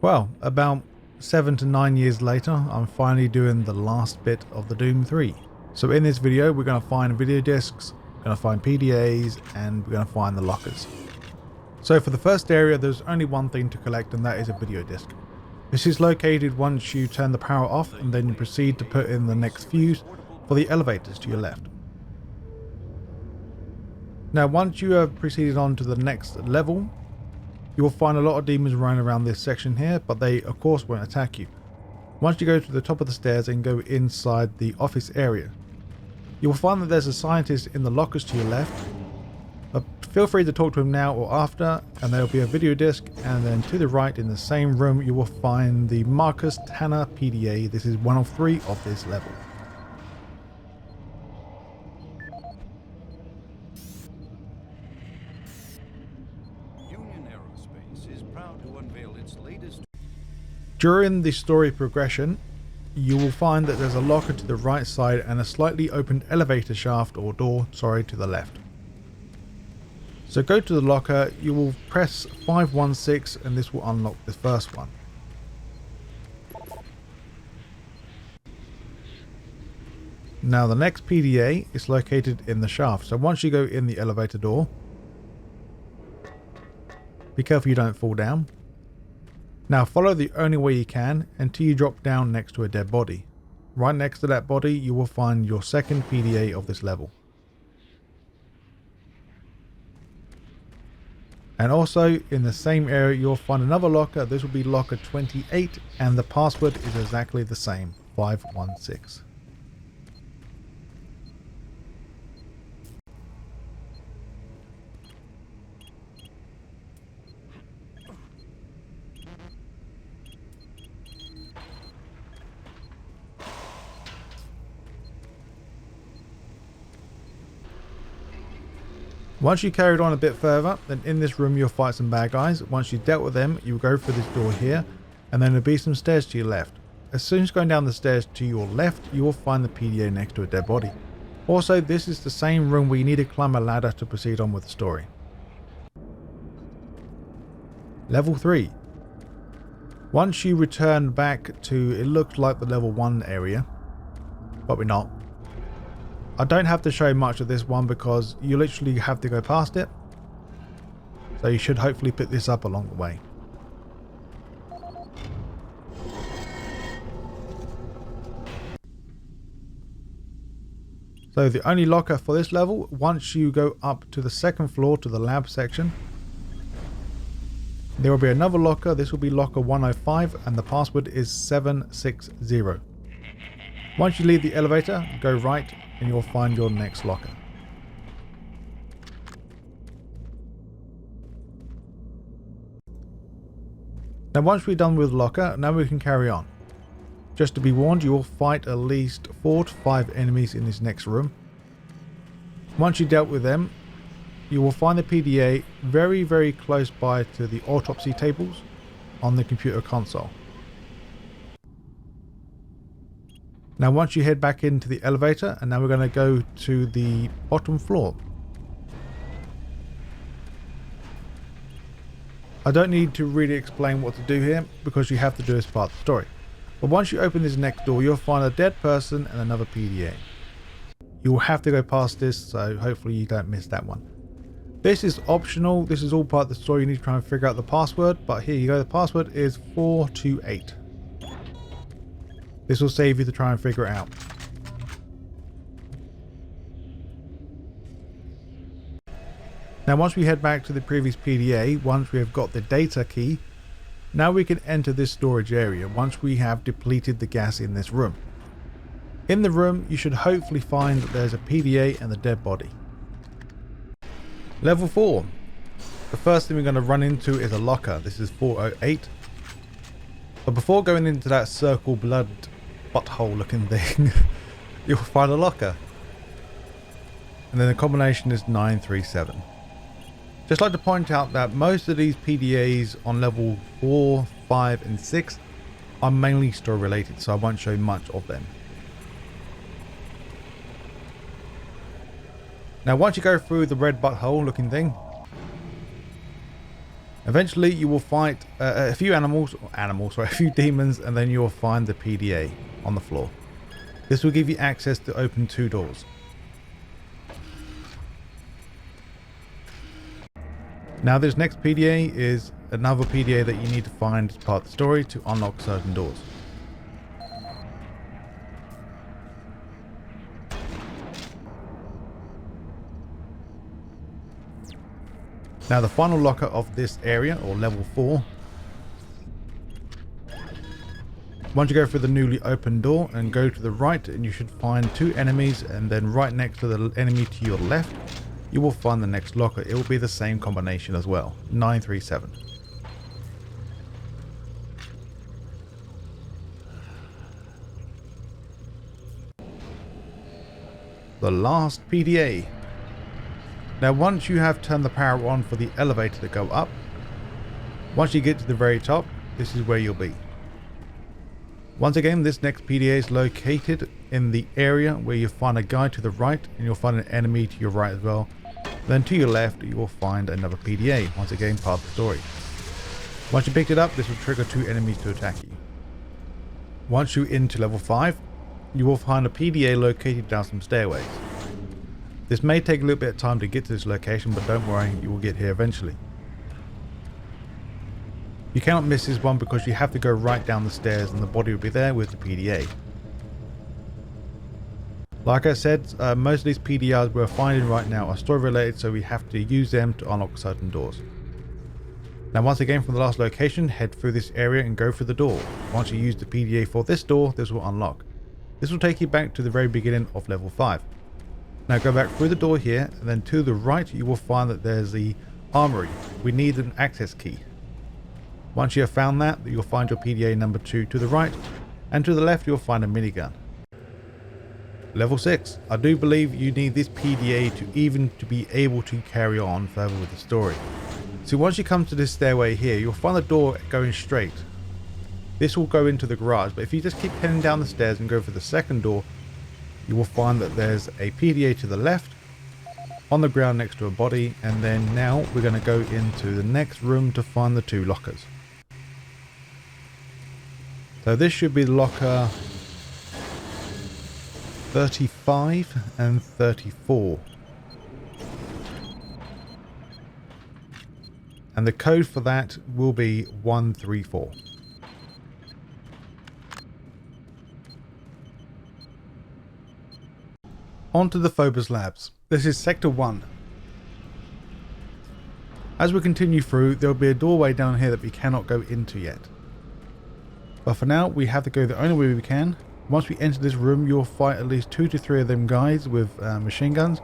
Well, about 7 to 9 years later, I'm finally doing the last bit of the Doom 3. So in this video, we're going to find video discs, we're going to find PDAs, and we're going to find the lockers. So for the first area, there's only one thing to collect, and that is a video disc. This is located once you turn the power off, and then you proceed to put in the next fuse for the elevators to your left. Now once you have proceeded on to the next level, you will find a lot of demons running around this section here, but they of course won't attack you. Once you go to the top of the stairs and go inside the office area, you will find that there's a scientist in the lockers to your left. Feel free to talk to him now or after, and there will be a video disc, and then to the right in the same room you will find the Marcus Tanner PDA. This is one of 3 of this level. During the story progression, you will find that there's a locker to the right side and a slightly opened elevator shaft or door, to the left. So go to the locker, you will press 516 and this will unlock the first one. Now the next PDA is located in the shaft, so once you go in the elevator door, be careful you don't fall down. Now follow the only way you can until you drop down next to a dead body. Right next to that body you will find your second PDA of this level. And also in the same area you'll find another locker. This will be locker 28 and the password is exactly the same, 516. Once you carried on a bit further, then in this room you'll fight some bad guys. Once you've dealt with them, you'll go through this door here, and then there'll be some stairs to your left. As soon as going down the stairs to your left, you will find the PDA next to a dead body. Also, this is the same room where you need to climb a ladder to proceed on with the story. Level 3. Once you return back to, it looks like the level 1 area, but we're not. I don't have to show much of this one because you literally have to go past it. So you should hopefully pick this up along the way. So the only locker for this level, once you go up to the second floor to the lab section, there will be another locker. This will be locker 105 and the password is 760. Once you leave the elevator, go right and you'll find your next locker. Now once we're done with locker, now we can carry on. Just to be warned, you will fight at least 4 to 5 enemies in this next room. Once you dealt with them, you will find the PDA very close by to the autopsy tables on the computer console. Now once you head back into the elevator, and now we're going to go to the bottom floor. I don't need to really explain what to do here because you have to do as part of the story. But once you open this next door, you'll find a dead person and another PDA. You will have to go past this, so hopefully you don't miss that one. This is optional, this is all part of the story, you need to try and figure out the password, but here you go, the password is 428. This will save you to try and figure it out. Now once we head back to the previous PDA, once we have got the data key, now we can enter this storage area once we have depleted the gas in this room. In the room you should hopefully find that there's a PDA and a dead body. Level 4. The first thing we're going to run into is a locker. This is 408. But before going into that circle blood butthole looking thing, you'll find a locker. And then the combination is 937. Just like to point out that most of these PDAs on level 4, 5 and 6 are mainly story related, so I won't show much of them. Now once you go through the red butthole looking thing, Eventually you will fight a few a few demons, and then you'll find the PDA on the floor. This will give you access to open 2 doors. Now this next PDA is another PDA that you need to find as part of the story to unlock certain doors. Now the final locker of this area, or level 4, once you go through the newly opened door and go to the right, and you should find 2 enemies, and then right next to the enemy to your left you will find the next locker. It will be the same combination as well, 937. The last PDA. Now once you have turned the power on for the elevator to go up, once you get to the very top, this is where you'll be. Once again, this next PDA is located in the area where you find a guy to the right, and you'll find an enemy to your right as well. Then to your left you will find another PDA, once again part of the story. Once you picked it up, this will trigger 2 enemies to attack you. Once you're into level 5, you will find a PDA located down some stairways. This may take a little bit of time to get to this location, but don't worry, you will get here eventually. You cannot miss this one because you have to go right down the stairs and the body will be there with the PDA. Like I said, most of these PDAs we're finding right now are story related, so we have to use them to unlock certain doors. Now once again, from the last location, head through this area and go through the door. Once you use the PDA for this door, this will unlock. This will take you back to the very beginning of level 5. Now go back through the door here, and then to the right you will find that there's the armory. We need an access key. Once you have found that, you'll find your PDA number 2 to the right, and to the left you'll find a minigun. Level 6. I do believe you need this PDA to be able to carry on further with the story. So once you come to this stairway here, you'll find the door going straight. This will go into the garage, but if you just keep heading down the stairs and go for the second door, you will find that there's a PDA to the left on the ground next to a body, and then now we're going to go into the next room to find the 2 lockers. So this should be locker 35 and 34. And the code for that will be 134. On to the Phobos labs. This is sector 1. As we continue through, there will be a doorway down here that we cannot go into yet. But for now, we have to go the only way we can. Once we enter this room, you'll fight at least 2 to 3 of them guys with machine guns.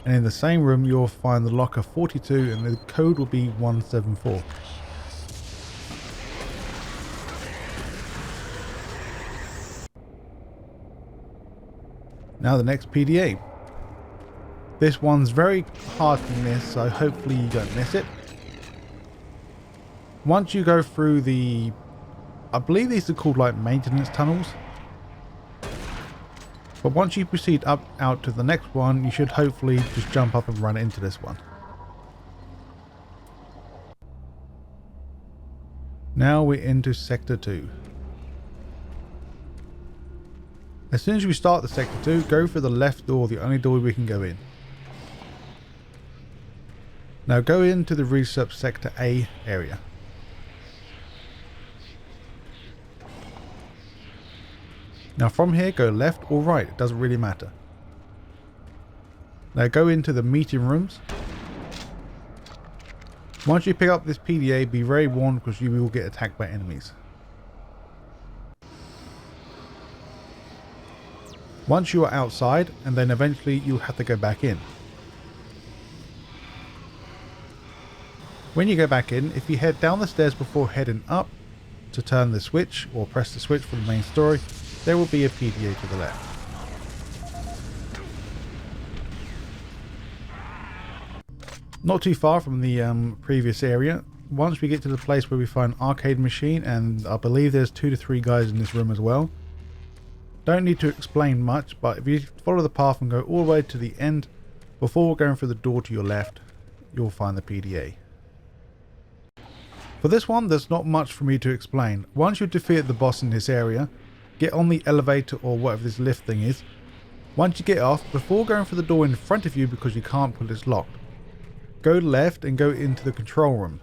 And in the same room, you'll find the locker 42, and the code will be 174. Now the next PDA. This one's very hard to miss, so hopefully you don't miss it. Once you go through the, I believe these are called like maintenance tunnels. But once you proceed up out to the next one, you should hopefully just jump up and run into this one. Now we're into sector 2. As soon as we start the sector 2, go for the left door, the only door we can go in. Now go into the research sector A area. Now from here, go left or right, it doesn't really matter. Now go into the meeting rooms. Once you pick up this PDA, be very warned because you will get attacked by enemies. Once you are outside, and then eventually you'll have to go back in. When you go back in, if you head down the stairs before heading up to turn the switch or press the switch for the main story, there will be a PDA to the left. Not too far from the previous area. Once we get to the place where we find an arcade machine, and I believe there's 2 to 3 guys in this room as well. Don't need to explain much, but if you follow the path and go all the way to the end, before going through the door to your left, you'll find the PDA. For this one, there's not much for me to explain. Once you defeat the boss in this area, get on the elevator or whatever this lift thing is. Once you get off, before going for the door in front of you because you can't pull it's locked, go left and go into the control room.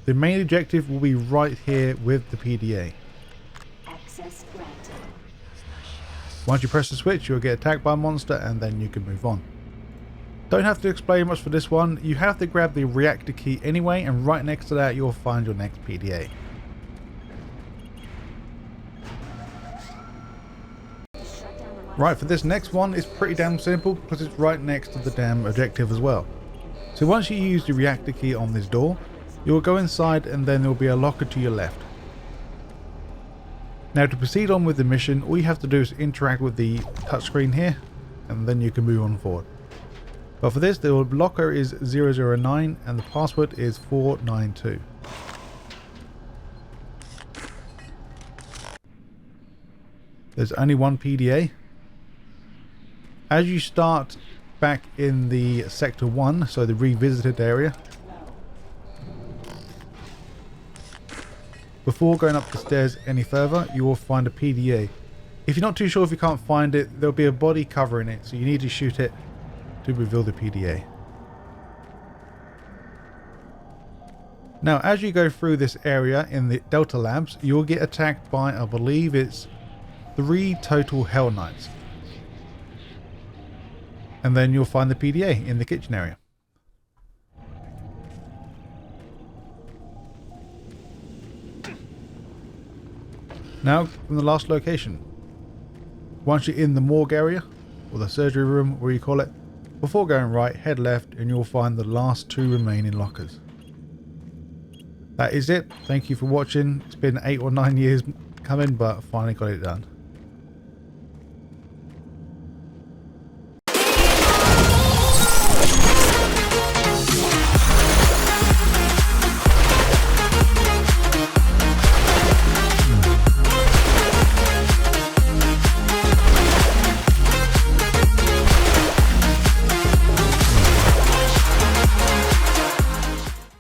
The main objective will be right here with the PDA. Access granted. Once you press the switch, you'll get attacked by a monster and then you can move on. Don't have to explain much for this one. You have to grab the reactor key anyway, and right next to that you'll find your next PDA. Right, for this next one, it's pretty damn simple because it's right next to the damn objective as well. So once you use the reactor key on this door, you will go inside and then there will be a locker to your left. Now to proceed on with the mission, all you have to do is interact with the touchscreen here and then you can move on forward. But for this, the locker is 009 and the password is 492. There's only one PDA. As you start back in the sector 1, so the revisited area, before going up the stairs any further, you will find a PDA. If you're not too sure if you can't find it, there'll be a body covering it, so you need to shoot it to reveal the PDA. Now as you go through this area in the Delta Labs, you'll get attacked by, I believe it's 3 total Hell Knights. And then you'll find the PDA in the kitchen area. Now from the last location. Once you're in the morgue area, or the surgery room, where you call it, before going right, head left and you'll find the last 2 remaining lockers. That is it. Thank you for watching. It's been 8 or 9 years coming, but finally got it done.